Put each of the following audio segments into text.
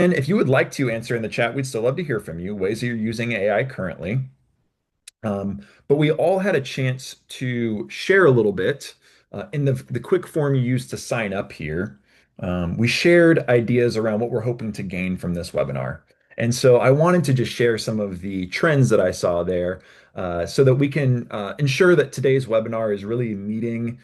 And if you would like to answer in the chat, we'd still love to hear from you, ways that you're using AI currently. But we all had a chance to share a little bit in the quick form you used to sign up here. We shared ideas around what we're hoping to gain from this webinar. And so I wanted to just share some of the trends that I saw there so that we can ensure that today's webinar is really meeting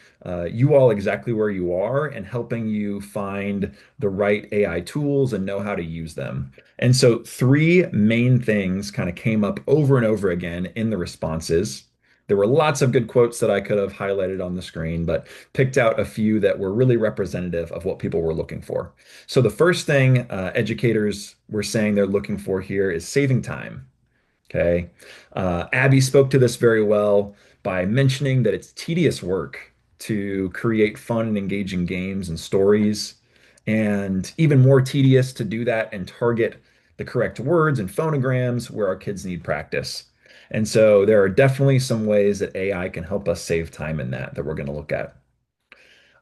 you all exactly where you are and helping you find the right AI tools and know how to use them. And so three main things kind of came up over and over again in the responses. There were lots of good quotes that I could have highlighted on the screen, but picked out a few that were really representative of what people were looking for. So the first thing educators were saying they're looking for here is saving time. Okay. Abby spoke to this very well by mentioning that it's tedious work to create fun and engaging games and stories, and even more tedious to do that and target the correct words and phonograms where our kids need practice. And so there are definitely some ways that AI can help us save time in that we're going to look at.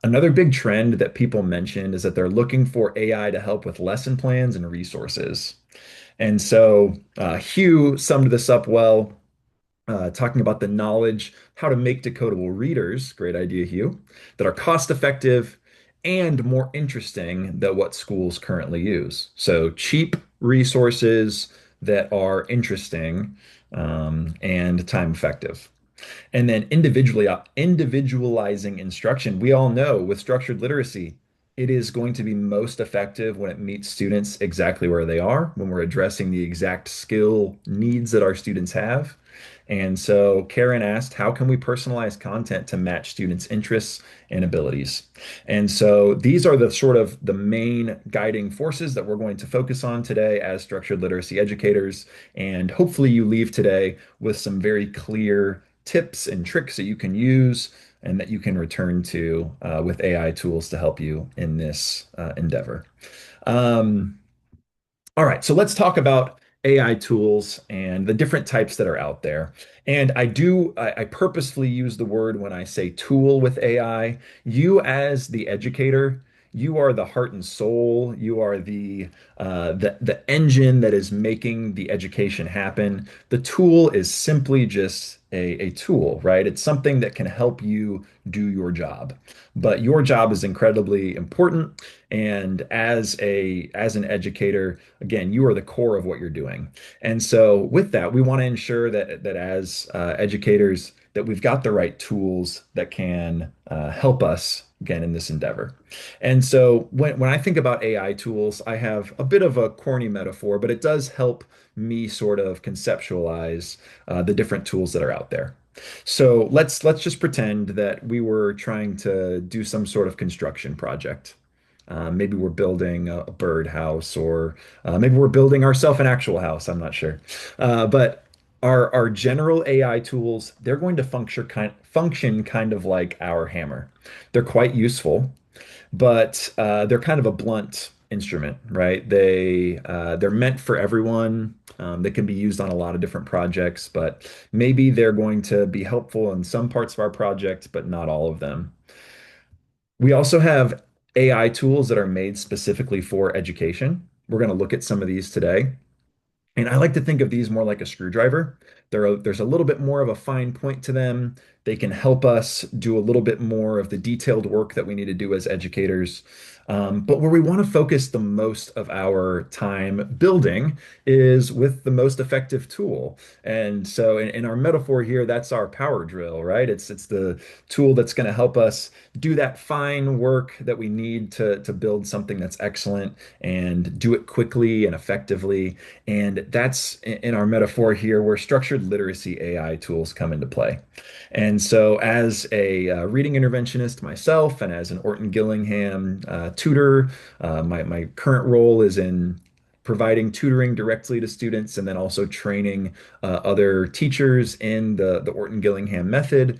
Another big trend that people mentioned is that they're looking for AI to help with lesson plans and resources. And so Hugh summed this up well, talking about the knowledge, how to make decodable readers, great idea, Hugh, that are cost effective and more interesting than what schools currently use. So cheap resources that are interesting and time effective. And then individualizing instruction. We all know with structured literacy, it is going to be most effective when it meets students exactly where they are, when we're addressing the exact skill needs that our students have. And so Karen asked, how can we personalize content to match students' interests and abilities? And so these are the sort of the main guiding forces that we're going to focus on today as structured literacy educators. And hopefully you leave today with some very clear tips and tricks that you can use and that you can return to with AI tools to help you in this endeavor. Um, all right, so let's talk about AI tools and the different types that are out there. And I purposefully use the word when I say tool with AI. You, as the educator, you are the heart and soul. You are the engine that is making the education happen. The tool is simply just a tool, right? It's something that can help you do your job. But your job is incredibly important. And as an educator, again, you are the core of what you're doing. And so with that, we want to ensure that as educators, that we've got the right tools that can help us again in this endeavor. And so when I think about AI tools, I have a bit of a corny metaphor, but it does help me sort of conceptualize the different tools that are out there. So let's just pretend that we were trying to do some sort of construction project. Maybe we're building a birdhouse, or maybe we're building ourselves an actual house. I'm not sure. But our general AI tools, they're going to function kind of like our hammer. They're quite useful, but they're kind of a blunt instrument, right? They're meant for everyone. They can be used on a lot of different projects, but maybe they're going to be helpful in some parts of our project, but not all of them. We also have AI tools that are made specifically for education. We're going to look at some of these today. And I like to think of these more like a screwdriver. There's a little bit more of a fine point to them. They can help us do a little bit more of the detailed work that we need to do as educators. But where we want to focus the most of our time building is with the most effective tool. And so in our metaphor here, that's our power drill, right? It's the tool that's going to help us do that fine work that we need to build something that's excellent and do it quickly and effectively. And that's in our metaphor here where structured literacy AI tools come into play. And so, as a reading interventionist myself and as an Orton Gillingham tutor, my current role is in providing tutoring directly to students and then also training other teachers in the Orton Gillingham method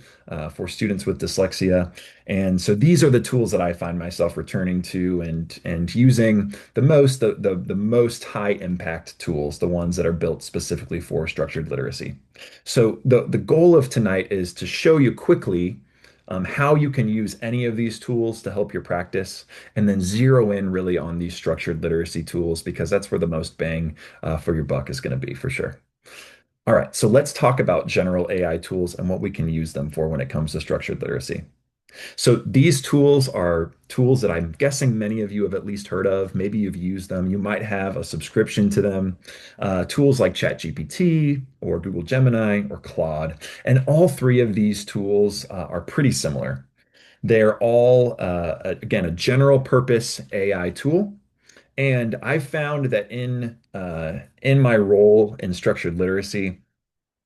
for students with dyslexia. And so these are the tools that I find myself returning to and using the most high impact tools, the ones that are built specifically for structured literacy. So the goal of tonight is to show you quickly how you can use any of these tools to help your practice, and then zero in really on these structured literacy tools because that's where the most bang for your buck is going to be for sure. All right, so let's talk about general AI tools and what we can use them for when it comes to structured literacy. So these tools are tools that I'm guessing many of you have at least heard of. Maybe you've used them. You might have a subscription to them. Tools like ChatGPT or Google Gemini or Claude. And all three of these tools are pretty similar. They're all, again, a general purpose AI tool. And I found that in my role in structured literacy,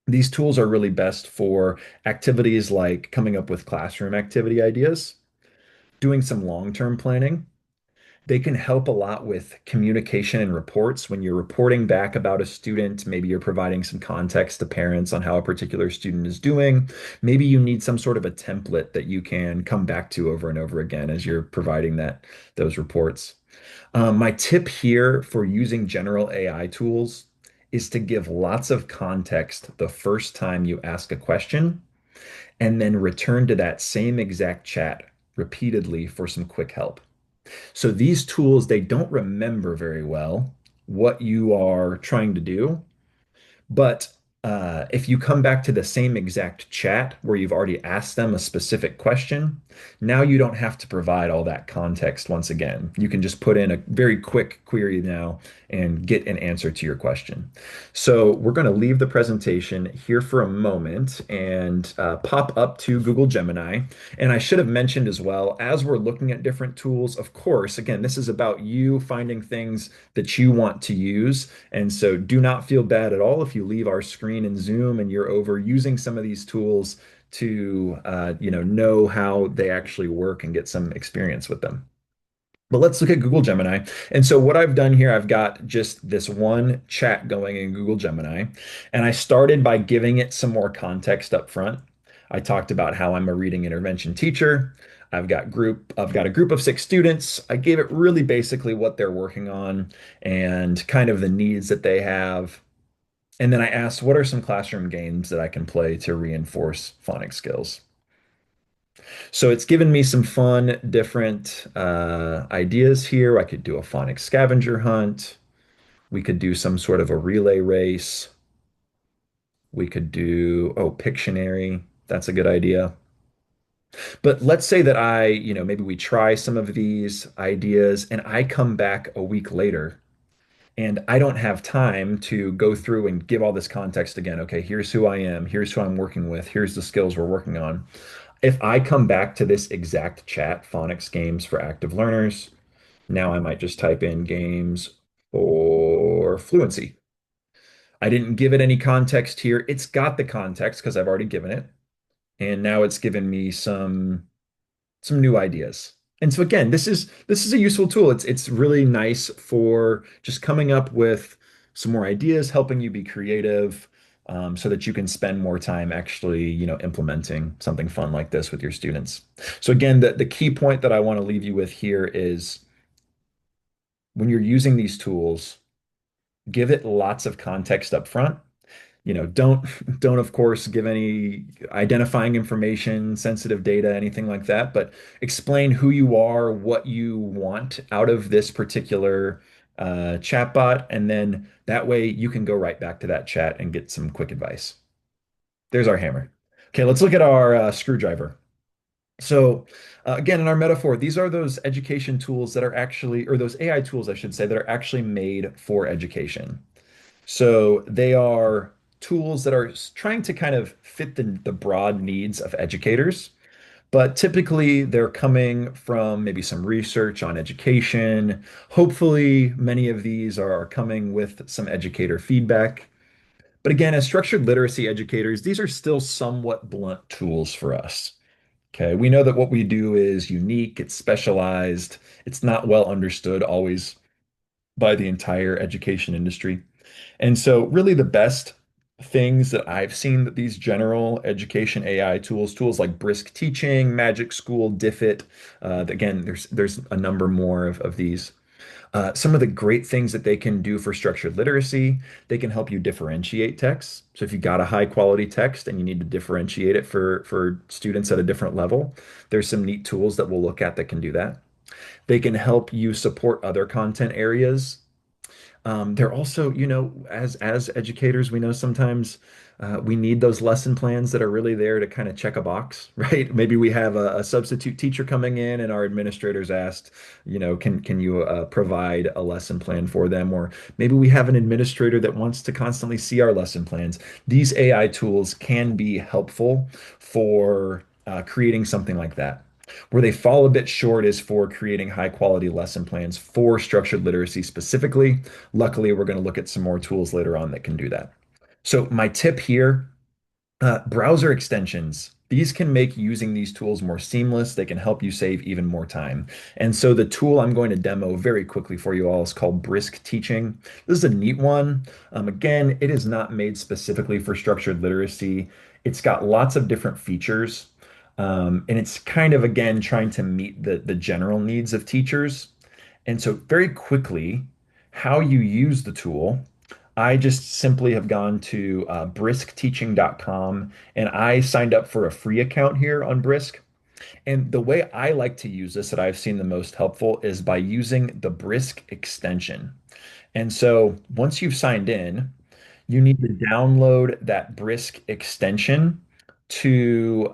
these tools are really best for activities like coming up with classroom activity ideas, doing some long-term planning. They can help a lot with communication and reports when you're reporting back about a student. Maybe you're providing some context to parents on how a particular student is doing. Maybe you need some sort of a template that you can come back to over and over again as you're providing those reports. My tip here for using general AI tools is to give lots of context the first time you ask a question and then return to that same exact chat repeatedly for some quick help. So these tools, they don't remember very well what you are trying to do, but if you come back to the same exact chat where you've already asked them a specific question, now you don't have to provide all that context once again. You can just put in a very quick query now and get an answer to your question. So we're going to leave the presentation here for a moment and pop up to Google Gemini. And I should have mentioned as well, as we're looking at different tools, of course, again, this is about you finding things that you want to use. And so do not feel bad at all if you leave our screen in Zoom and you're over using some of these tools to know how they actually work and get some experience with them. But let's look at Google Gemini. And so what I've done here, I've got just this one chat going in Google Gemini, and I started by giving it some more context up front. I talked about how I'm a reading intervention teacher. I've got a group of 6 students. I gave it really basically what they're working on and kind of the needs that they have. And then I asked, what are some classroom games that I can play to reinforce phonics skills? So it's given me some fun, different ideas here. I could do a phonics scavenger hunt. We could do some sort of a relay race. We could do, oh, Pictionary. That's a good idea. But let's say that maybe we try some of these ideas and I come back a week later and I don't have time to go through and give all this context again. Okay, here's who I am. Here's who I'm working with. Here's the skills we're working on. If I come back to this exact chat, phonics games for active learners, now I might just type in games for fluency. I didn't give it any context here. It's got the context because I've already given it. And now it's given me some new ideas. And so again, this is a useful tool. It's really nice for just coming up with some more ideas, helping you be creative, so that you can spend more time actually, implementing something fun like this with your students. So again, the key point that I want to leave you with here is when you're using these tools, give it lots of context up front. Don't of course give any identifying information, sensitive data, anything like that, but explain who you are, what you want out of this particular chatbot, and then that way you can go right back to that chat and get some quick advice. There's our hammer. Okay, let's look at our screwdriver. So again, in our metaphor, these are those education tools that are actually, or those AI tools, I should say, that are actually made for education. So they are tools that are trying to kind of fit the broad needs of educators, but typically they're coming from maybe some research on education. Hopefully, many of these are coming with some educator feedback. But again, as structured literacy educators, these are still somewhat blunt tools for us. Okay, we know that what we do is unique, it's specialized, it's not well understood always by the entire education industry. And so, really, the best things that I've seen that these general education AI tools like Brisk Teaching, Magic School, Diffit, again, there's a number more of these. Some of the great things that they can do for structured literacy, they can help you differentiate texts. So if you got a high quality text and you need to differentiate it for students at a different level, there's some neat tools that we'll look at that can do that. They can help you support other content areas. They're also, as educators, we know sometimes we need those lesson plans that are really there to kind of check a box, right? Maybe we have a substitute teacher coming in, and our administrators asked, can you provide a lesson plan for them? Or maybe we have an administrator that wants to constantly see our lesson plans. These AI tools can be helpful for creating something like that. Where they fall a bit short is for creating high quality lesson plans for structured literacy specifically. Luckily, we're going to look at some more tools later on that can do that. So my tip here, browser extensions. These can make using these tools more seamless. They can help you save even more time. And so the tool I'm going to demo very quickly for you all is called Brisk Teaching. This is a neat one. Again, it is not made specifically for structured literacy. It's got lots of different features. And it's kind of, again, trying to meet the general needs of teachers. And so very quickly, how you use the tool, I just simply have gone to briskteaching.com and I signed up for a free account here on Brisk. And the way I like to use this that I've seen the most helpful is by using the Brisk extension. And so once you've signed in, you need to download that Brisk extension to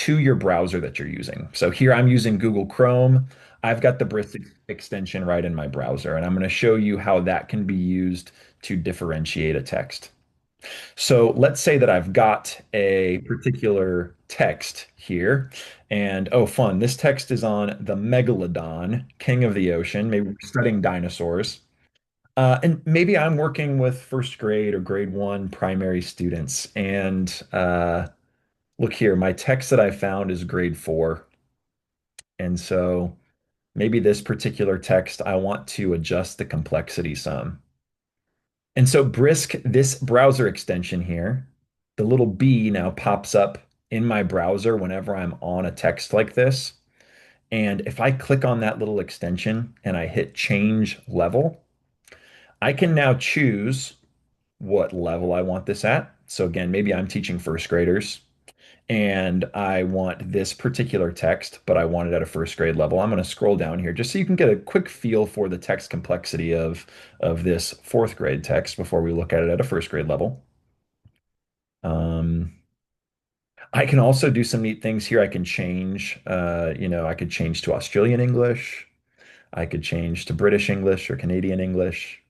your browser that you're using. So here I'm using Google Chrome. I've got the Brisk extension right in my browser, and I'm going to show you how that can be used to differentiate a text. So let's say that I've got a particular text here, and oh, fun, this text is on the megalodon, king of the ocean. Maybe we're studying dinosaurs. And maybe I'm working with first grade or grade one primary students. And look here, my text that I found is grade four. And so maybe this particular text, I want to adjust the complexity some. And so Brisk, this browser extension here, the little B now pops up in my browser whenever I'm on a text like this. And if I click on that little extension and I hit change level, I can now choose what level I want this at. So again, maybe I'm teaching first graders and I want this particular text, but I want it at a first grade level. I'm going to scroll down here just so you can get a quick feel for the text complexity of this fourth grade text before we look at it at a first grade level. Um, I can also do some neat things here. I can change, I could change to Australian English. I could change to British English or Canadian English.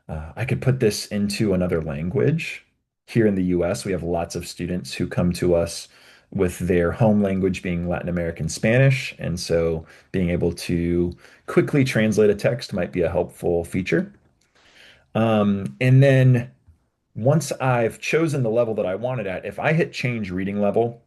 I could put this into another language. Here in the US, we have lots of students who come to us with their home language being Latin American Spanish. And so being able to quickly translate a text might be a helpful feature. And then once I've chosen the level that I want it at, if I hit change reading level,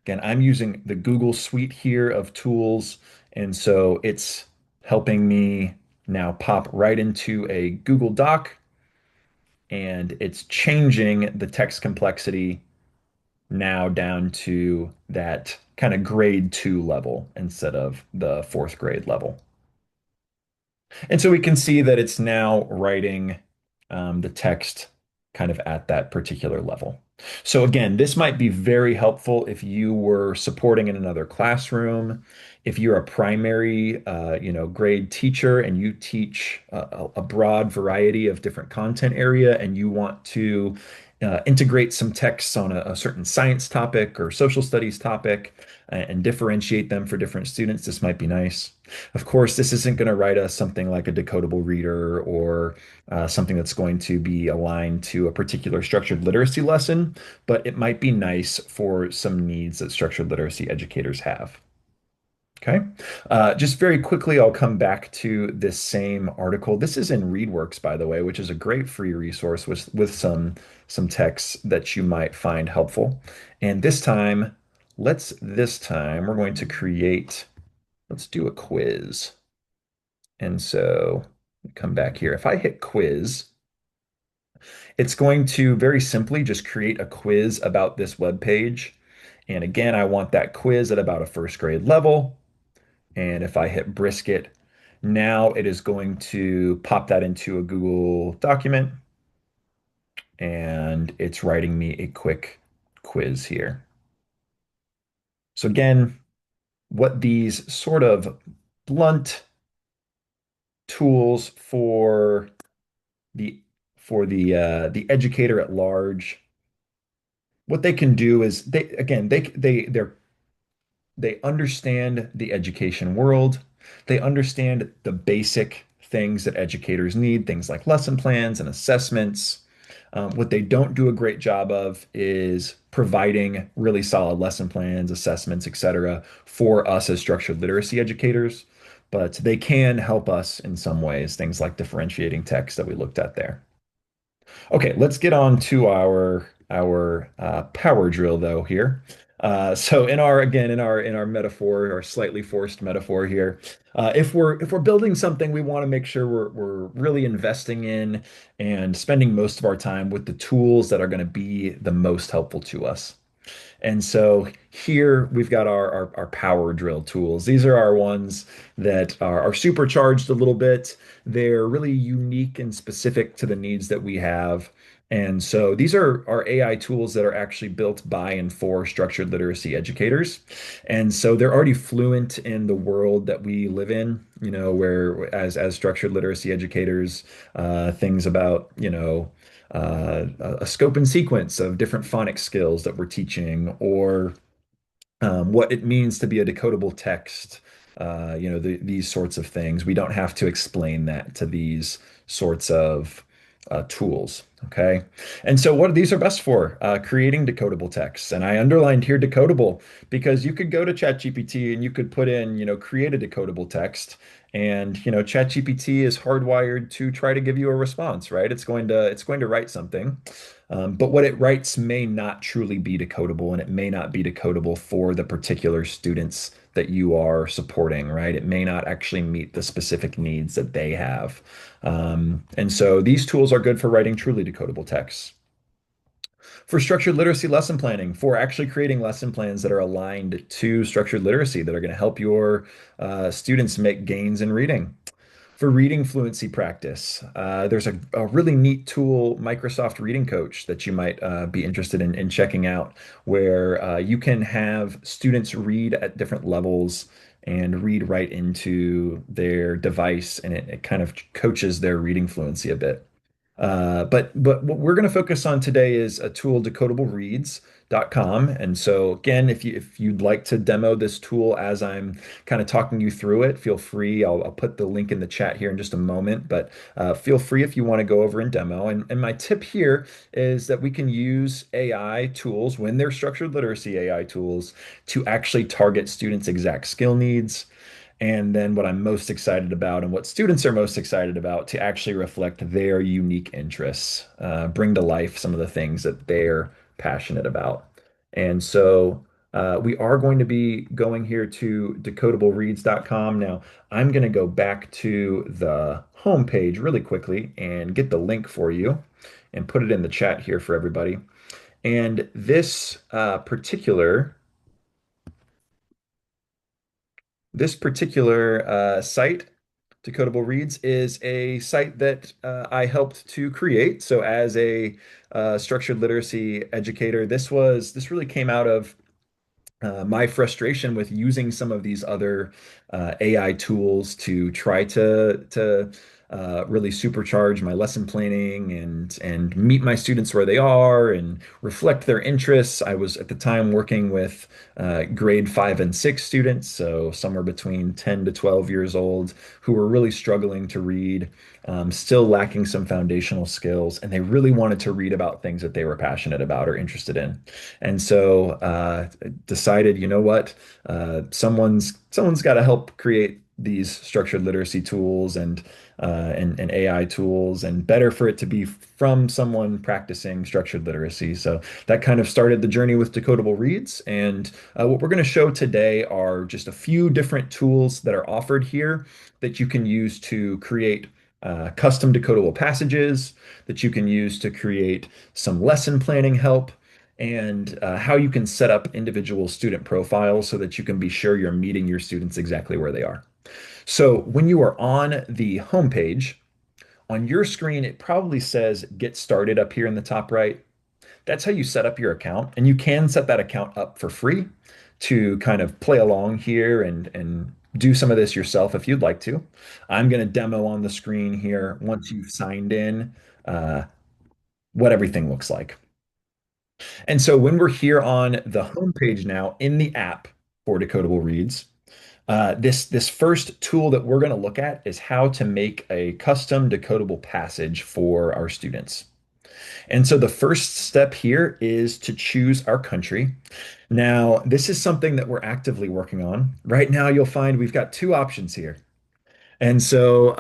again, I'm using the Google Suite here of tools. And so it's helping me now pop right into a Google Doc and it's changing the text complexity now down to that kind of grade two level instead of the fourth grade level. And so we can see that it's now writing the text kind of at that particular level. So again, this might be very helpful if you were supporting in another classroom, if you're a primary, grade teacher and you teach a broad variety of different content area and you want to integrate some texts on a certain science topic or social studies topic and differentiate them for different students, this might be nice. Of course, this isn't going to write us something like a decodable reader or something that's going to be aligned to a particular structured literacy lesson, but it might be nice for some needs that structured literacy educators have. Okay. Just very quickly, I'll come back to this same article. This is in ReadWorks, by the way, which is a great free resource with some texts that you might find helpful. And this time we're going to create, let's do a quiz. And so come back here. If I hit quiz, it's going to very simply just create a quiz about this web page. And again, I want that quiz at about a first grade level. And if I hit brisket, Now it is going to pop that into a Google document and it's writing me a quick quiz here. So again, what these sort of blunt tools the the educator at large, what they can do is they understand the education world. They understand the basic things that educators need, things like lesson plans and assessments. What they don't do a great job of is providing really solid lesson plans, assessments, etc., for us as structured literacy educators. But they can help us in some ways, things like differentiating text that we looked at there. Okay, let's get on to our power drill though here. So in our again in our metaphor, our slightly forced metaphor here, if we're building something, we want to make sure we're really investing in and spending most of our time with the tools that are going to be the most helpful to us. And so here we've got our power drill tools. These are our ones that are supercharged a little bit. They're really unique and specific to the needs that we have. And so these are our AI tools that are actually built by and for structured literacy educators. And so they're already fluent in the world that we live in, where as structured literacy educators, things about, a scope and sequence of different phonics skills that we're teaching, or what it means to be a decodable text, these sorts of things. We don't have to explain that to these sorts of tools. Okay. And so what these are best for, creating decodable texts. And I underlined here decodable because you could go to ChatGPT and you could put in, create a decodable text. And, ChatGPT is hardwired to try to give you a response, right? It's going to write something. But what it writes may not truly be decodable, and it may not be decodable for the particular students that you are supporting, right? It may not actually meet the specific needs that they have. And so these tools are good for writing truly decodable texts. For structured literacy lesson planning, for actually creating lesson plans that are aligned to structured literacy, that are going to help your students make gains in reading. For reading fluency practice, there's a really neat tool, Microsoft Reading Coach, that you might be interested in checking out, where you can have students read at different levels and read right into their device, and it kind of coaches their reading fluency a bit. But what we're going to focus on today is a tool, decodablereads.com. And so again, if you'd like to demo this tool as I'm kind of talking you through it, feel free. I'll put the link in the chat here in just a moment, but feel free if you want to go over and demo. And my tip here is that we can use AI tools when they're structured literacy AI tools to actually target students' exact skill needs. And then what I'm most excited about and what students are most excited about to actually reflect their unique interests, bring to life some of the things that they're passionate about. And so we are going to be going here to decodablereads.com. Now, I'm going to go back to the home page really quickly and get the link for you and put it in the chat here for everybody. And this particular site, Decodable Reads, is a site that I helped to create. So as a structured literacy educator, this really came out of my frustration with using some of these other AI tools to try to really supercharge my lesson planning and meet my students where they are and reflect their interests. I was at the time working with grade 5 and 6 students, so somewhere between 10 to 12 years old, who were really struggling to read, still lacking some foundational skills, and they really wanted to read about things that they were passionate about or interested in. And so decided, you know what, someone's got to help create these structured literacy tools and AI tools, and better for it to be from someone practicing structured literacy. So that kind of started the journey with Decodable Reads. And what we're going to show today are just a few different tools that are offered here that you can use to create custom decodable passages, that you can use to create some lesson planning help, and how you can set up individual student profiles so that you can be sure you're meeting your students exactly where they are. So when you are on the home page, on your screen, it probably says Get Started up here in the top right. That's how you set up your account. And you can set that account up for free to kind of play along here and do some of this yourself if you'd like to. I'm going to demo on the screen here once you've signed in uh, what everything looks like. And so when we're here on the homepage now in the app for Decodable Reads, this first tool that we're going to look at is how to make a custom decodable passage for our students. And so the first step here is to choose our country. Now, this is something that we're actively working on. Right now, you'll find we've got two options here. And so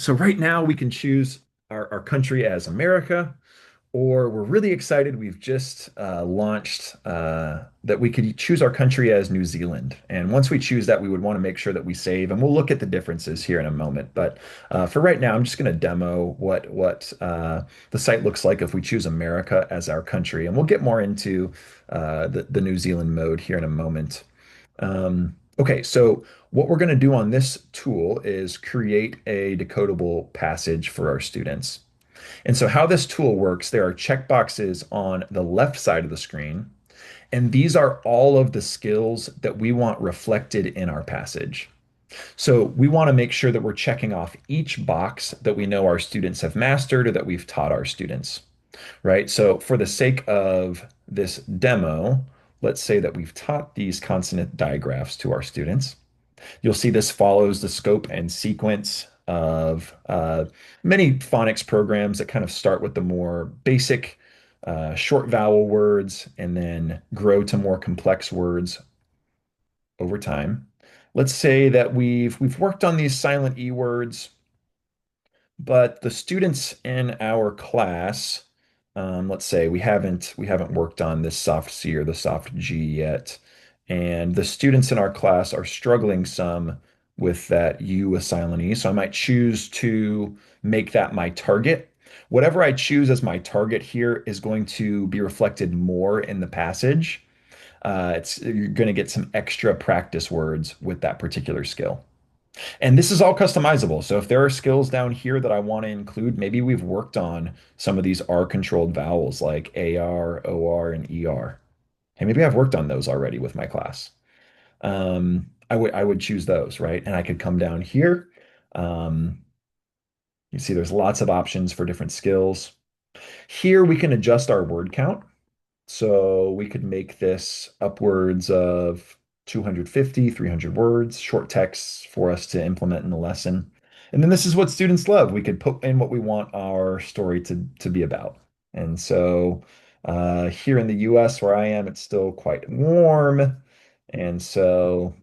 right now we can choose our country as America, or we're really excited. We've just launched that we could choose our country as New Zealand. And once we choose that, we would want to make sure that we save, and we'll look at the differences here in a moment. But for right now, I'm just going to demo what the site looks like if we choose America as our country, and we'll get more into the New Zealand mode here in a moment. Okay, so what we're going to do on this tool is create a decodable passage for our students. And so how this tool works, there are checkboxes on the left side of the screen, and these are all of the skills that we want reflected in our passage. So we want to make sure that we're checking off each box that we know our students have mastered or that we've taught our students, right? So for the sake of this demo, let's say that we've taught these consonant digraphs to our students. You'll see this follows the scope and sequence of many phonics programs that kind of start with the more basic short vowel words and then grow to more complex words over time. Let's say that we've worked on these silent E words, but the students in our class, let's say we haven't worked on this soft C or the soft G yet, and the students in our class are struggling some with that U with silent E. So I might choose to make that my target. Whatever I choose as my target here is going to be reflected more in the passage. You're going to get some extra practice words with that particular skill. And this is all customizable. So if there are skills down here that I want to include, maybe we've worked on some of these R controlled vowels like AR, OR, and ER. And maybe I've worked on those already with my class. I would choose those, right? And I could come down here. Um, you see there's lots of options for different skills. Here we can adjust our word count. So we could make this upwards of 250, 300 words, short texts for us to implement in the lesson. And then this is what students love. We could put in what we want our story to be about. And so here in the US where I am, it's still quite warm. And so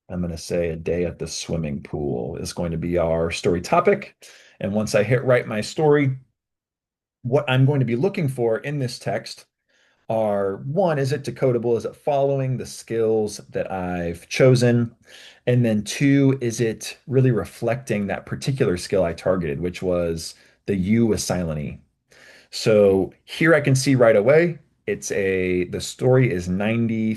I'm going to say a day at the swimming pool is going to be our story topic. And once I hit write my story, what I'm going to be looking for in this text are one, is it decodable? Is it following the skills that I've chosen? And then two, is it really reflecting that particular skill I targeted, which was the U with silent E? So here I can see right away, the story is 93%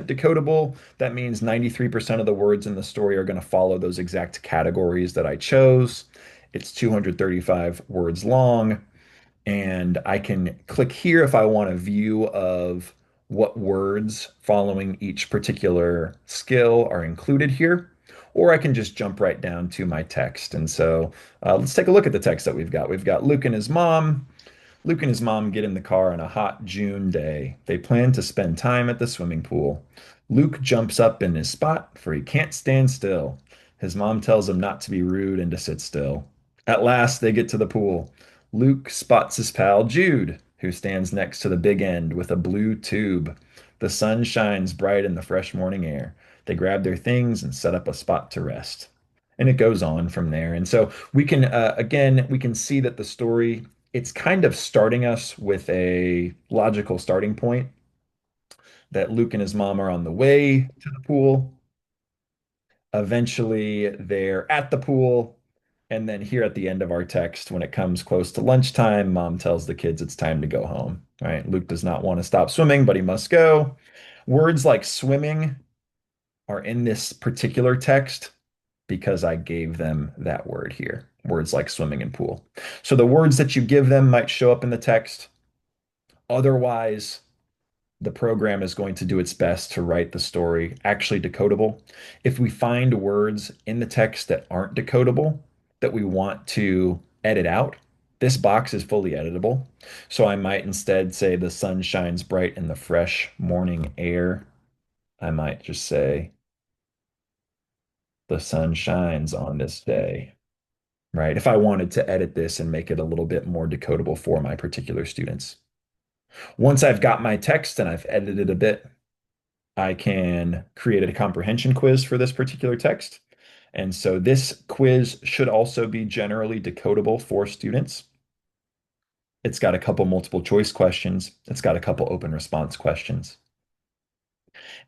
decodable. That means 93% of the words in the story are going to follow those exact categories that I chose. It's 235 words long. And I can click here if I want a view of what words following each particular skill are included here, or I can just jump right down to my text. And so let's take a look at the text that we've got. We've got Luke and his mom. Luke and his mom get in the car on a hot June day. They plan to spend time at the swimming pool. Luke jumps up in his spot, for he can't stand still. His mom tells him not to be rude and to sit still. At last, they get to the pool. Luke spots his pal Jude, who stands next to the big end with a blue tube. The sun shines bright in the fresh morning air. They grab their things and set up a spot to rest. And it goes on from there. And so we can, again, we can see that the story, it's kind of starting us with a logical starting point that Luke and his mom are on the way to the pool. Eventually, they're at the pool. And then here at the end of our text, when it comes close to lunchtime, mom tells the kids it's time to go home. Right? Luke does not want to stop swimming, but he must go. Words like swimming are in this particular text because I gave them that word here. Words like swimming and pool. So the words that you give them might show up in the text. Otherwise, the program is going to do its best to write the story actually decodable. If we find words in the text that aren't decodable, that we want to edit out, this box is fully editable. So I might instead say the sun shines bright in the fresh morning air. I might just say the sun shines on this day, right? If I wanted to edit this and make it a little bit more decodable for my particular students. Once I've got my text and I've edited a bit, I can create a comprehension quiz for this particular text. And so this quiz should also be generally decodable for students. It's got a couple multiple choice questions. It's got a couple open response questions.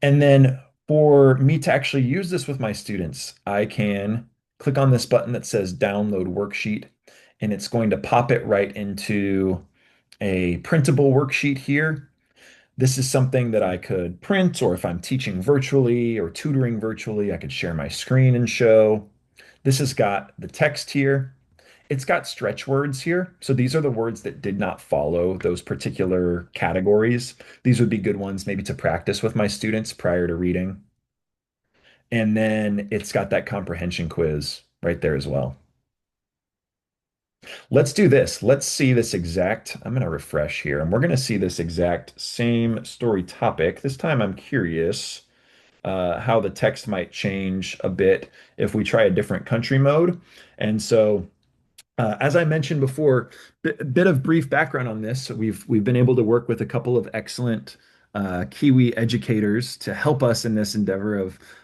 And then for me to actually use this with my students, I can click on this button that says download worksheet, and it's going to pop it right into a printable worksheet here. This is something that I could print, or if I'm teaching virtually or tutoring virtually, I could share my screen and show. This has got the text here. It's got stretch words here. So these are the words that did not follow those particular categories. These would be good ones maybe to practice with my students prior to reading. And then it's got that comprehension quiz right there as well. Let's do this. Let's see this exact, I'm going to refresh here, and we're going to see this exact same story topic. This time I'm curious how the text might change a bit if we try a different country mode. And so as I mentioned before, bit of brief background on this. So we've been able to work with a couple of excellent Kiwi educators to help us in this endeavor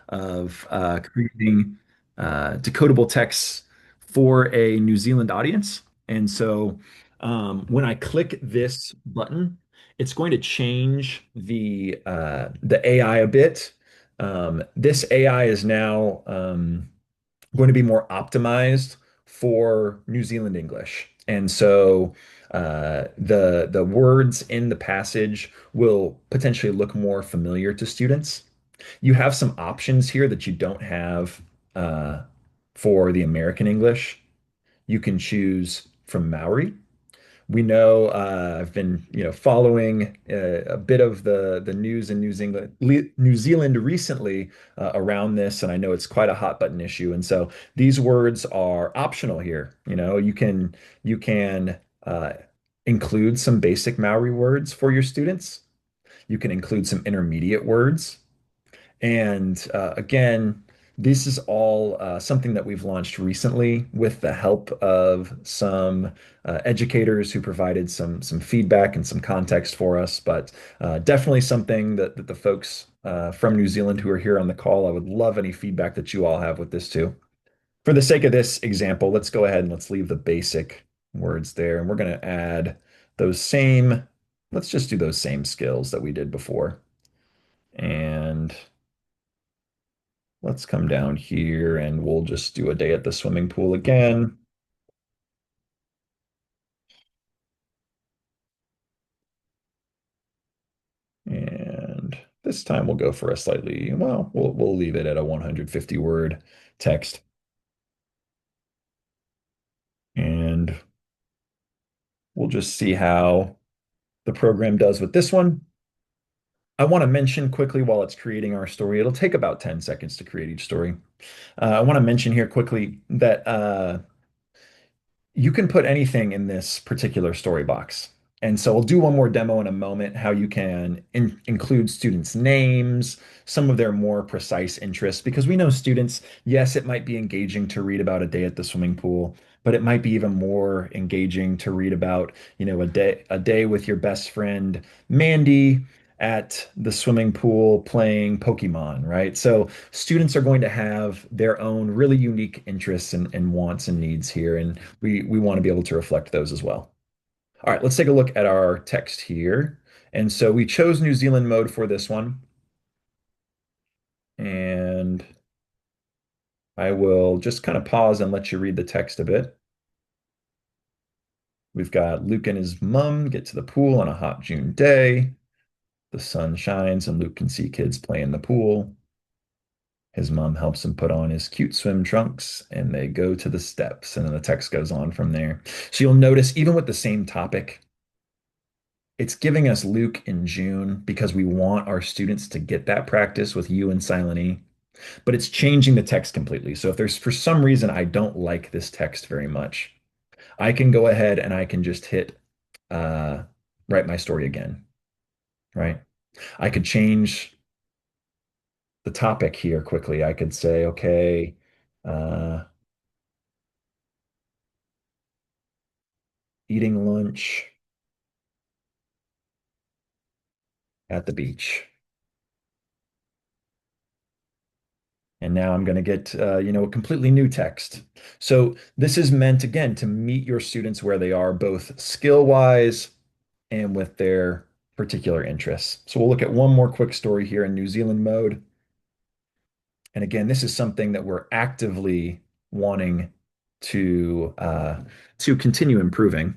of creating decodable texts for a New Zealand audience. And so when I click this button, it's going to change the AI a bit. This AI is now going to be more optimized for New Zealand English. And so the words in the passage will potentially look more familiar to students. You have some options here that you don't have uh, for the American English. You can choose from Maori. We know I've been, following a bit of the news in New Zealand recently around this, and I know it's quite a hot button issue. And so these words are optional here. You can include some basic Maori words for your students. You can include some intermediate words. And again, this is all something that we've launched recently with the help of some educators who provided some feedback and some context for us. But definitely something that the folks from New Zealand who are here on the call, I would love any feedback that you all have with this too. For the sake of this example, let's go ahead and let's leave the basic words there. And we're going to add those same, let's just do those same skills that we did before. And let's come down here and we'll just do a day at the swimming pool again. And this time we'll go for a slightly, well, we'll leave it at a 150 word text. And we'll just see how the program does with this one. I want to mention quickly while it's creating our story, it'll take about 10 seconds to create each story. I want to mention here quickly that you can put anything in this particular story box. And so we'll do one more demo in a moment, how you can include students' names, some of their more precise interests, because we know students, yes, it might be engaging to read about a day at the swimming pool, but it might be even more engaging to read about, a day with your best friend, Mandy, at the swimming pool playing Pokemon, right? So students are going to have their own really unique interests and wants and needs here, and we want to be able to reflect those as well. All right, let's take a look at our text here. And so we chose New Zealand mode for this one, and I will just kind of pause and let you read the text a bit. We've got Luke and his mom get to the pool on a hot June day. The sun shines and Luke can see kids play in the pool. His mom helps him put on his cute swim trunks and they go to the steps. And then the text goes on from there. So you'll notice, even with the same topic, it's giving us Luke in June because we want our students to get that practice with you and Silent E, but it's changing the text completely. So if there's for some reason I don't like this text very much, I can go ahead and I can just hit uh, write my story again, right? I could change the topic here quickly. I could say, okay, uh, eating lunch at the beach. And now I'm going to get, a completely new text. So this is meant, again, to meet your students where they are, both skill-wise and with their particular interests. So we'll look at one more quick story here in New Zealand mode. And again, this is something that we're actively wanting to continue improving.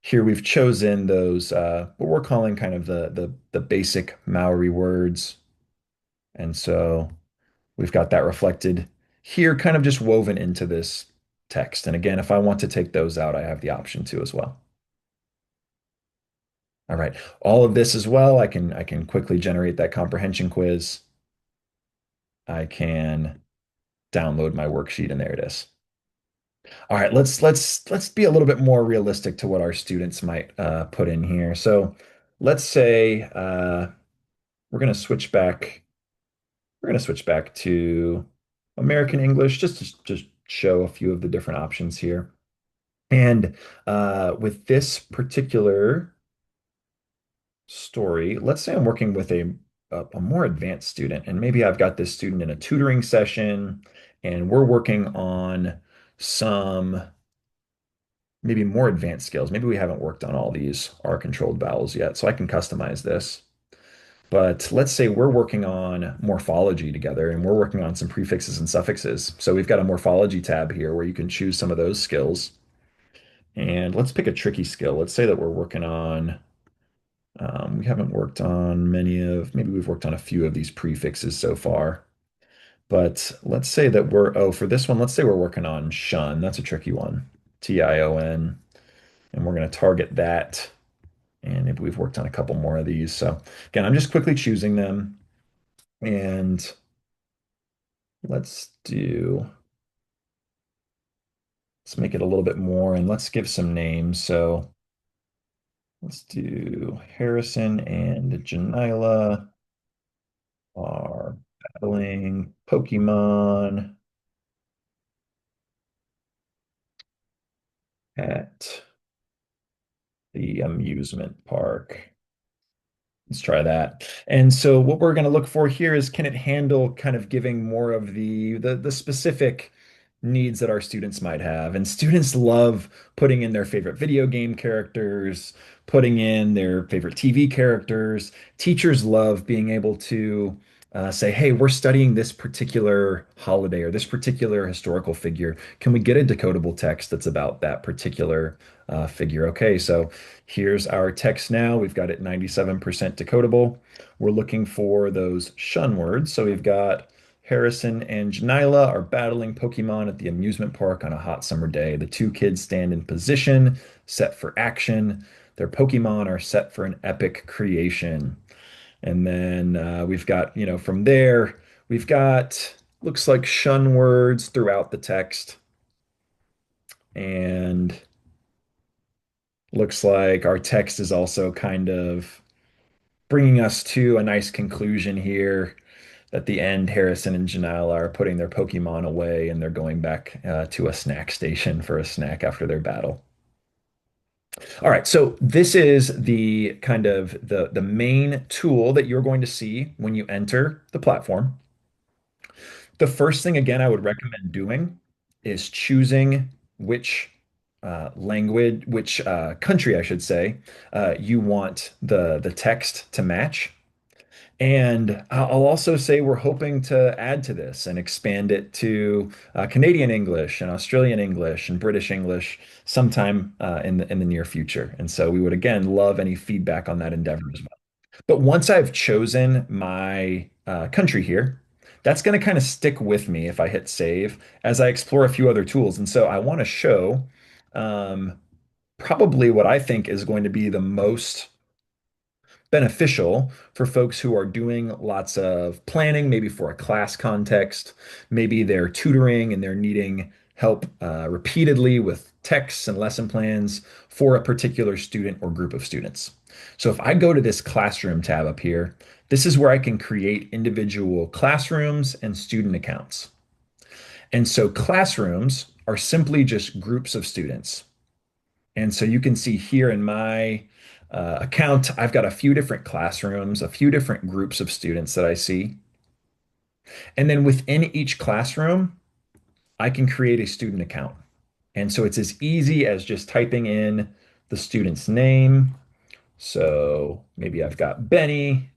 Here we've chosen those what we're calling kind of the basic Maori words. And so we've got that reflected here, kind of just woven into this text. And again, if I want to take those out, I have the option to as well. All right. All of this as well, I can quickly generate that comprehension quiz. I can download my worksheet and there it is. All right, let's be a little bit more realistic to what our students might put in here. So let's say we're going to switch back. We're going to switch back to American English just to just show a few of the different options here. And with this particular story, let's say I'm working with a more advanced student, and maybe I've got this student in a tutoring session, and we're working on some maybe more advanced skills. Maybe we haven't worked on all these R controlled vowels yet, so I can customize this. But let's say we're working on morphology together and we're working on some prefixes and suffixes. So we've got a morphology tab here where you can choose some of those skills. And let's pick a tricky skill. Let's say that we're working on, we haven't worked on maybe we've worked on a few of these prefixes so far. But let's say that for this one, let's say we're working on shun. That's a tricky one. Tion. And we're going to target that. And maybe we've worked on a couple more of these. So again, I'm just quickly choosing them. And let's make it a little bit more and let's give some names. So let's do Harrison and Janila are battling Pokemon at the amusement park. Let's try that. And so what we're going to look for here is, can it handle kind of giving more of the specific needs that our students might have? And students love putting in their favorite video game characters, putting in their favorite TV characters. Teachers love being able to say, hey, we're studying this particular holiday or this particular historical figure. Can we get a decodable text that's about that particular figure? Okay, so here's our text now. We've got it 97% decodable. We're looking for those shun words. So we've got Harrison and Janila are battling Pokemon at the amusement park on a hot summer day. The two kids stand in position, set for action. Their Pokemon are set for an epic creation. And then we've got, from there, we've got, looks like shun words throughout the text. And looks like our text is also kind of bringing us to a nice conclusion here. At the end, Harrison and Janelle are putting their Pokemon away and they're going back to a snack station for a snack after their battle. All right, so this is the kind of the main tool that you're going to see when you enter the platform. The first thing, again, I would recommend doing is choosing which which country, I should say, you want the text to match. And I'll also say we're hoping to add to this and expand it to Canadian English and Australian English and British English sometime in the near future. And so we would again love any feedback on that endeavor as well. But once I've chosen my country here, that's going to kind of stick with me if I hit save as I explore a few other tools. And so I want to show um, probably what I think is going to be the most beneficial for folks who are doing lots of planning, maybe for a class context. Maybe they're tutoring and they're needing help repeatedly with texts and lesson plans for a particular student or group of students. So if I go to this classroom tab up here, this is where I can create individual classrooms and student accounts. And so classrooms are simply just groups of students. And so you can see here in my account, I've got a few different classrooms, a few different groups of students that I see. And then within each classroom, I can create a student account. And so it's as easy as just typing in the student's name. So maybe I've got Benny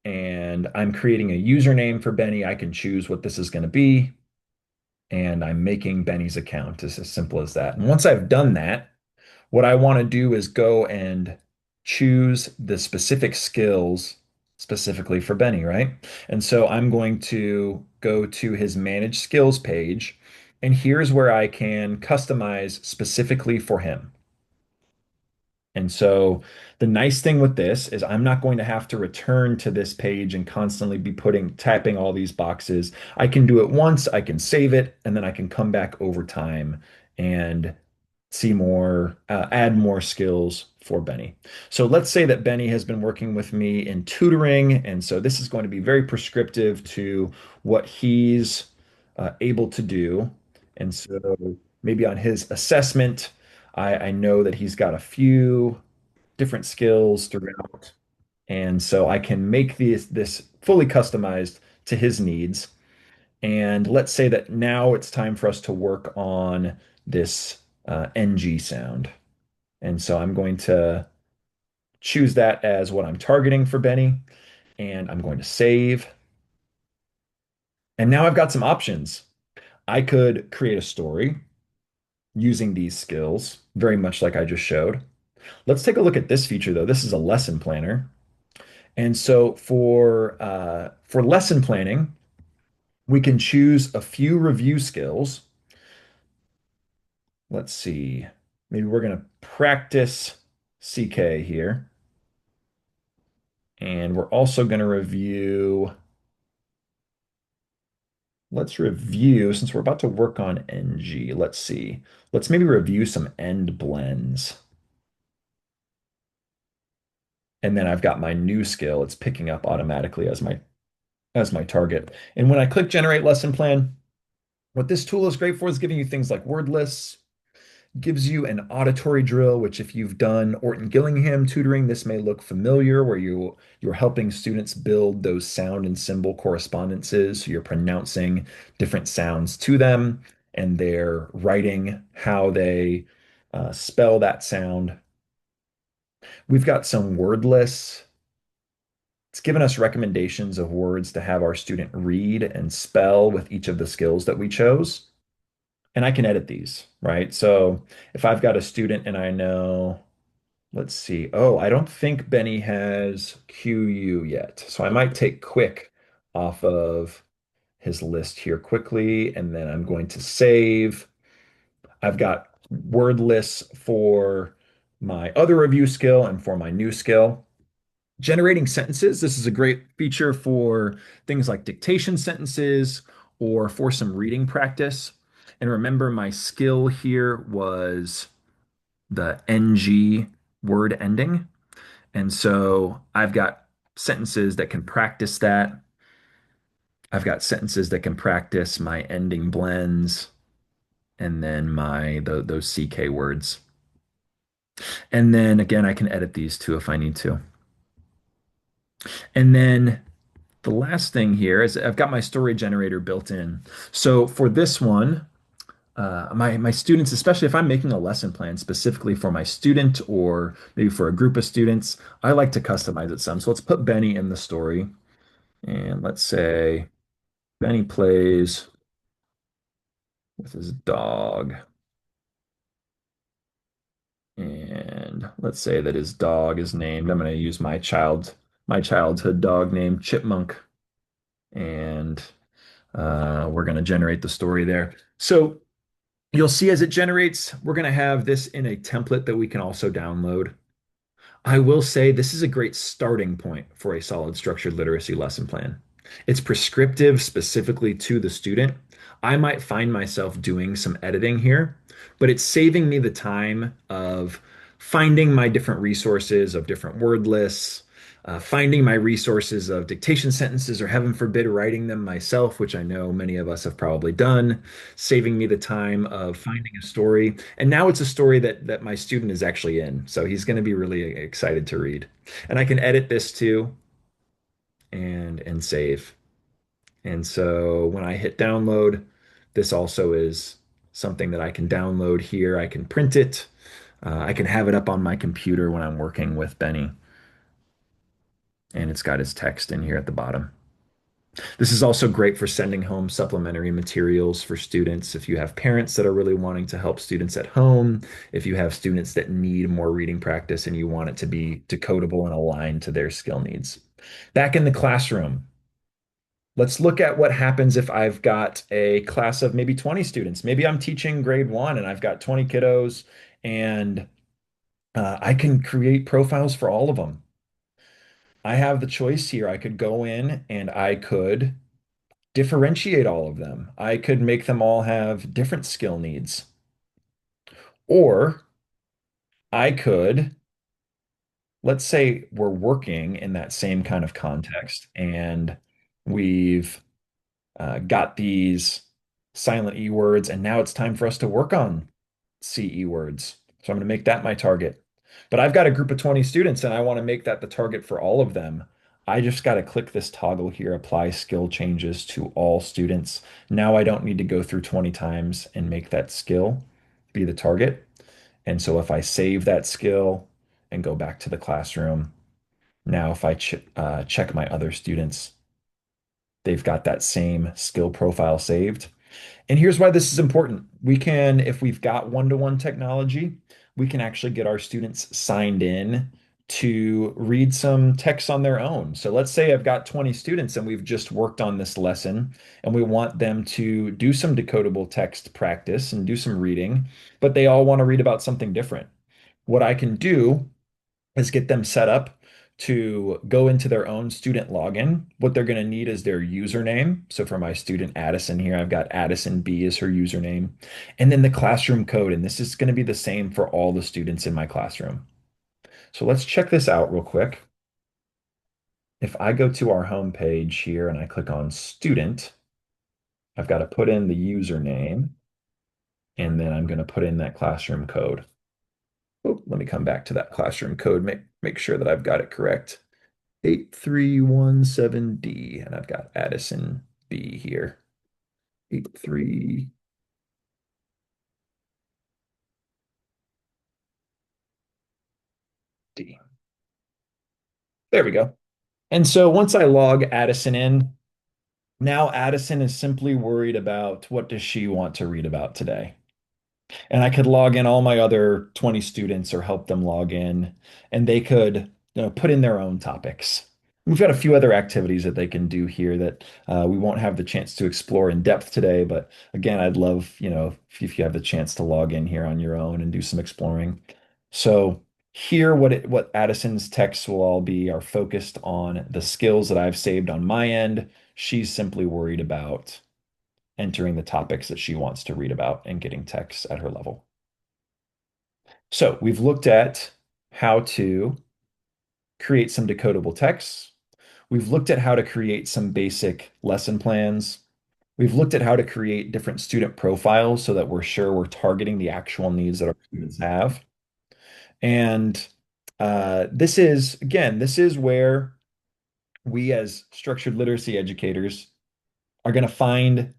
and I'm creating a username for Benny. I can choose what this is going to be. And I'm making Benny's account. It's as simple as that. And once I've done that, what I want to do is go and choose the specific skills specifically for Benny, right? And so I'm going to go to his manage skills page, and here's where I can customize specifically for him. And so the nice thing with this is I'm not going to have to return to this page and constantly be tapping all these boxes. I can do it once, I can save it, and then I can come back over time and see more, add more skills for Benny. So let's say that Benny has been working with me in tutoring, and so this is going to be very prescriptive to what he's able to do. And so maybe on his assessment, I know that he's got a few different skills throughout, and so I can make this fully customized to his needs. And let's say that now it's time for us to work on this NG sound. And so I'm going to choose that as what I'm targeting for Benny, and I'm going to save. And now I've got some options. I could create a story using these skills, very much like I just showed. Let's take a look at this feature though. This is a lesson planner. And so for lesson planning, we can choose a few review skills. Let's see. Maybe we're going to practice CK here. And we're also going to review, let's review, since we're about to work on NG, let's see. Let's maybe review some end blends. And then I've got my new skill. It's picking up automatically as my target. And when I click generate lesson plan, what this tool is great for is giving you things like word lists, gives you an auditory drill, which if you've done Orton Gillingham tutoring, this may look familiar, where you're helping students build those sound and symbol correspondences. So you're pronouncing different sounds to them, and they're writing how they spell that sound. We've got some word lists. It's given us recommendations of words to have our student read and spell with each of the skills that we chose. And I can edit these, right? So if I've got a student and I know, let's see, oh, I don't think Benny has QU yet. So I might take quick off of his list here quickly, and then I'm going to save. I've got word lists for my other review skill and for my new skill. Generating sentences. This is a great feature for things like dictation sentences or for some reading practice. And remember, my skill here was the NG word ending. And so I've got sentences that can practice that. I've got sentences that can practice my ending blends and then those CK words. And then again, I can edit these too if I need to. And then the last thing here is I've got my story generator built in. So for this one, my students, especially if I'm making a lesson plan specifically for my student or maybe for a group of students, I like to customize it some. So let's put Benny in the story, and let's say Benny plays with his dog, and let's say that his dog is named, I'm going to use my childhood dog named Chipmunk, and we're going to generate the story there. So you'll see as it generates, we're going to have this in a template that we can also download. I will say this is a great starting point for a solid structured literacy lesson plan. It's prescriptive specifically to the student. I might find myself doing some editing here, but it's saving me the time of finding my different resources of different word lists, finding my resources of dictation sentences, or heaven forbid, writing them myself, which I know many of us have probably done, saving me the time of finding a story. And now it's a story that my student is actually in. So he's going to be really excited to read. And I can edit this too and save. And so when I hit download, this also is something that I can download here. I can print it. I can have it up on my computer when I'm working with Benny. And it's got his text in here at the bottom. This is also great for sending home supplementary materials for students. If you have parents that are really wanting to help students at home, if you have students that need more reading practice and you want it to be decodable and aligned to their skill needs. Back in the classroom, let's look at what happens if I've got a class of maybe 20 students. Maybe I'm teaching grade one and I've got 20 kiddos, and I can create profiles for all of them. I have the choice here. I could go in and I could differentiate all of them. I could make them all have different skill needs. Or I could, let's say we're working in that same kind of context and we've got these silent E words, and now it's time for us to work on CE words. So I'm going to make that my target. But I've got a group of 20 students and I want to make that the target for all of them. I just got to click this toggle here, apply skill changes to all students. Now I don't need to go through 20 times and make that skill be the target. And so if I save that skill and go back to the classroom, now if I check my other students, they've got that same skill profile saved. And here's why this is important. We can, if we've got one-to-one technology, we can actually get our students signed in to read some text on their own. So let's say I've got 20 students and we've just worked on this lesson and we want them to do some decodable text practice and do some reading, but they all want to read about something different. What I can do is get them set up to go into their own student login. What they're going to need is their username. So for my student Addison here, I've got Addison B as her username, and then the classroom code. And this is going to be the same for all the students in my classroom. So let's check this out real quick. If I go to our home page here and I click on student, I've got to put in the username, and then I'm going to put in that classroom code. Oh, let me come back to that classroom code, make sure that I've got it correct. 8317D, and I've got Addison B here. 83D. There we go. And so once I log Addison in, now Addison is simply worried about what does she want to read about today. And I could log in all my other 20 students or help them log in, and they could, put in their own topics. We've got a few other activities that they can do here that we won't have the chance to explore in depth today. But again, I'd love, if you have the chance to log in here on your own and do some exploring. So here, what Addison's texts will all be are focused on the skills that I've saved on my end. She's simply worried about entering the topics that she wants to read about and getting texts at her level. So we've looked at how to create some decodable texts. We've looked at how to create some basic lesson plans. We've looked at how to create different student profiles so that we're sure we're targeting the actual needs that our students have. And this is where we as structured literacy educators are going to find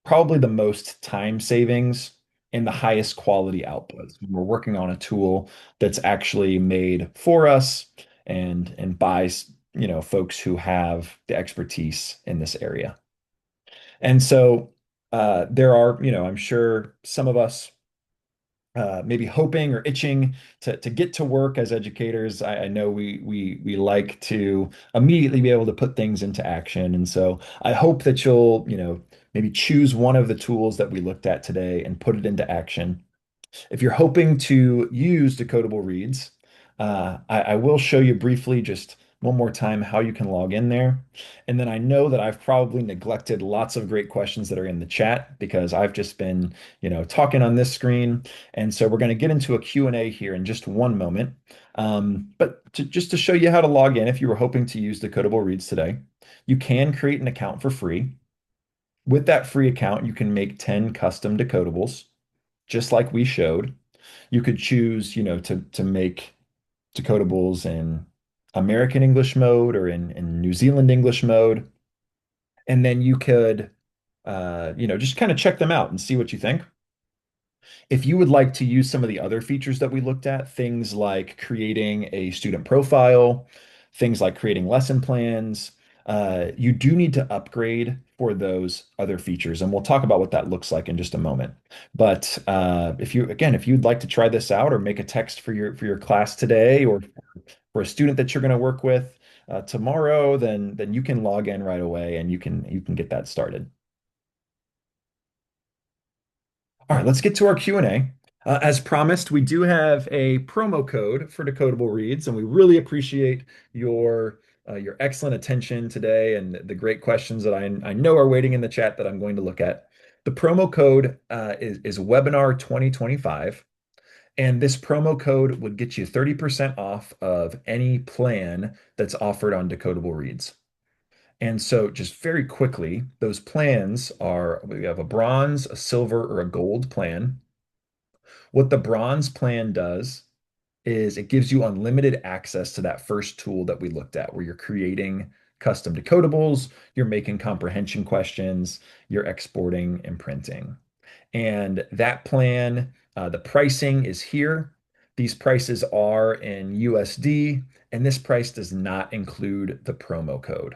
probably the most time savings and the highest quality outputs when we're working on a tool that's actually made for us and by folks who have the expertise in this area. And so there are, I'm sure some of us maybe hoping or itching to get to work as educators. I know we like to immediately be able to put things into action. And so I hope that you'll, maybe choose one of the tools that we looked at today and put it into action. If you're hoping to use Decodable Reads, I will show you briefly just one more time how you can log in there. And then I know that I've probably neglected lots of great questions that are in the chat because I've just been, talking on this screen. And so we're going to get into a Q&A here in just one moment. Just to show you how to log in, if you were hoping to use Decodable Reads today, you can create an account for free. With that free account, you can make 10 custom decodables, just like we showed. You could choose, to make decodables in American English mode or in New Zealand English mode. And then you could, just kind of check them out and see what you think. If you would like to use some of the other features that we looked at, things like creating a student profile, things like creating lesson plans, you do need to upgrade for those other features. And we'll talk about what that looks like in just a moment. But if you'd like to try this out or make a text for your class today or for a student that you're going to work with tomorrow, then you can log in right away and you can get that started. All right, let's get to our Q&A. As promised, we do have a promo code for Decodable Reads, and we really appreciate your excellent attention today and the great questions that I know are waiting in the chat that I'm going to look at. The promo code is Webinar 2025, and this promo code would get you 30% off of any plan that's offered on Decodable Reads. And so, just very quickly, those plans are we have a bronze, a silver, or a gold plan. What the bronze plan does is it gives you unlimited access to that first tool that we looked at, where you're creating custom decodables, you're making comprehension questions, you're exporting and printing. And that plan, the pricing is here. These prices are in USD, and this price does not include the promo code.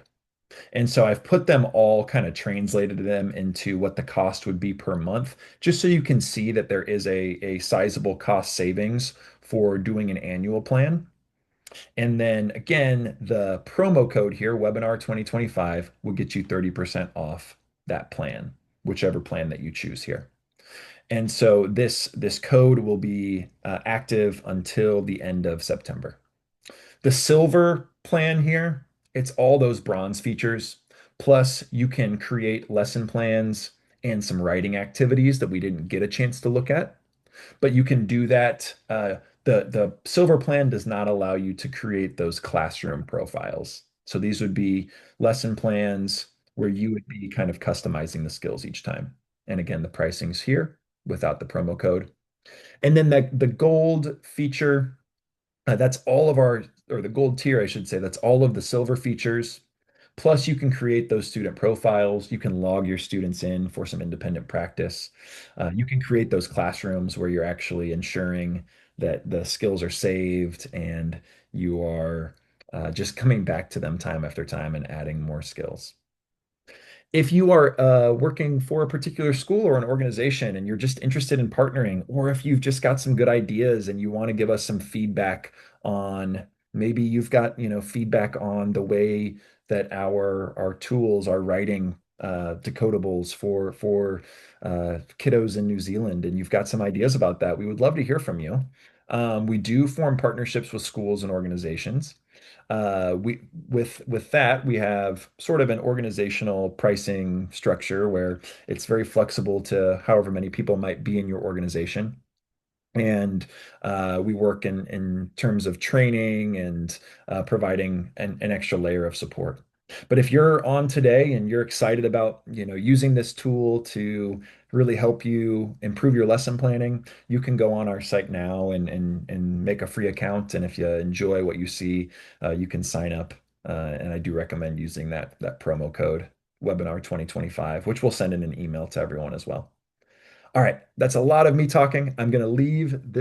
And so I've put them all kind of translated them into what the cost would be per month, just so you can see that there is a sizable cost savings for doing an annual plan. And then again, the promo code here, Webinar 2025, will get you 30% off that plan, whichever plan that you choose here. And so this code will be active until the end of September. The silver plan here, it's all those bronze features. Plus, you can create lesson plans and some writing activities that we didn't get a chance to look at. But you can do that. The silver plan does not allow you to create those classroom profiles. So these would be lesson plans where you would be kind of customizing the skills each time. And again, the pricing's here without the promo code. And then the gold feature, that's all of or the gold tier, I should say, that's all of the silver features. Plus, you can create those student profiles. You can log your students in for some independent practice. You can create those classrooms where you're actually ensuring that the skills are saved and you are just coming back to them time after time and adding more skills. If you are working for a particular school or an organization and you're just interested in partnering, or if you've just got some good ideas and you want to give us some feedback on maybe you've got, feedback on the way that our tools are writing decodables for kiddos in New Zealand, and you've got some ideas about that, we would love to hear from you. We do form partnerships with schools and organizations. With that, we have sort of an organizational pricing structure where it's very flexible to however many people might be in your organization. And we work in terms of training and providing an extra layer of support. But if you're on today and you're excited about, using this tool to really help you improve your lesson planning, you can go on our site now and make a free account. And if you enjoy what you see, you can sign up. And I do recommend using that promo code Webinar 2025, which we'll send in an email to everyone as well. All right, that's a lot of me talking. I'm going to leave this